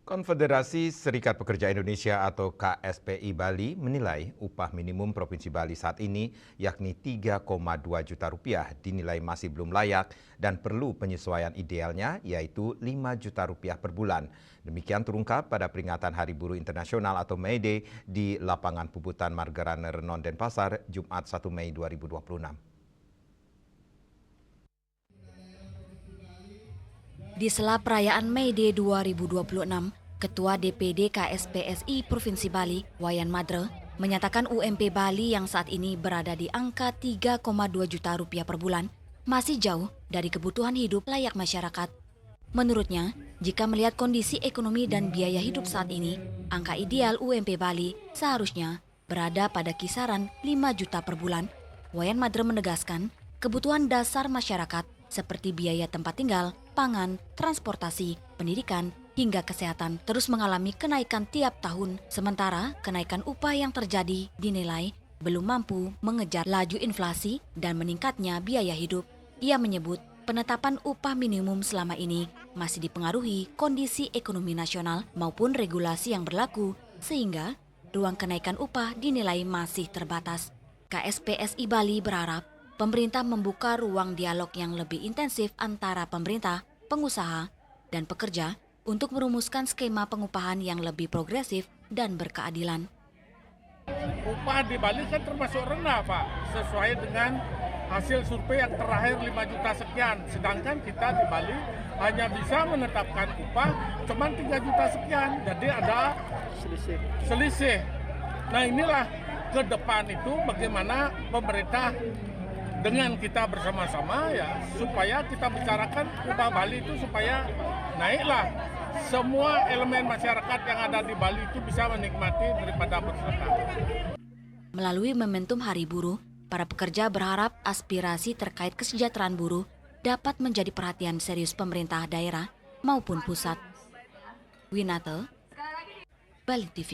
Konfederasi Serikat Pekerja Indonesia atau KSPI Bali menilai upah minimum Provinsi Bali saat ini yakni 3,2 juta rupiah dinilai masih belum layak dan perlu penyesuaian idealnya yaitu 5 juta rupiah per bulan. Demikian terungkap pada peringatan Hari Buruh Internasional atau May Day di lapangan Puputan Margarane Renon Denpasar Jumat 1 Mei 2026. Di sela perayaan May Day 2026, Ketua DPD KSPSI Provinsi Bali, Wayan Madre, menyatakan UMP Bali yang saat ini berada di angka 3,2 juta rupiah per bulan masih jauh dari kebutuhan hidup layak masyarakat. Menurutnya, jika melihat kondisi ekonomi dan biaya hidup saat ini, angka ideal UMP Bali seharusnya berada pada kisaran 5 juta per bulan. Wayan Madre menegaskan, kebutuhan dasar masyarakat seperti biaya tempat tinggal, pangan, transportasi, pendidikan, hingga kesehatan terus mengalami kenaikan tiap tahun. Sementara kenaikan upah yang terjadi dinilai belum mampu mengejar laju inflasi dan meningkatnya biaya hidup. Ia menyebut penetapan upah minimum selama ini masih dipengaruhi kondisi ekonomi nasional maupun regulasi yang berlaku, sehingga ruang kenaikan upah dinilai masih terbatas. KSPSI Bali berharap pemerintah membuka ruang dialog yang lebih intensif antara pemerintah, pengusaha, dan pekerja untuk merumuskan skema pengupahan yang lebih progresif dan berkeadilan. Upah di Bali kan termasuk rendah, Pak, sesuai dengan hasil survei yang terakhir 5 juta sekian. Sedangkan kita di Bali hanya bisa menetapkan upah cuma 3 juta sekian, jadi ada selisih. Nah inilah ke depan itu bagaimana pemerintah dengan kita bersama-sama ya supaya kita bicarakan upah Bali itu supaya naiklah. Semua elemen masyarakat yang ada di Bali itu bisa menikmati daripada peserta. Melalui momentum Hari Buruh, para pekerja berharap aspirasi terkait kesejahteraan buruh dapat menjadi perhatian serius pemerintah daerah maupun pusat. Winata, Bali TV.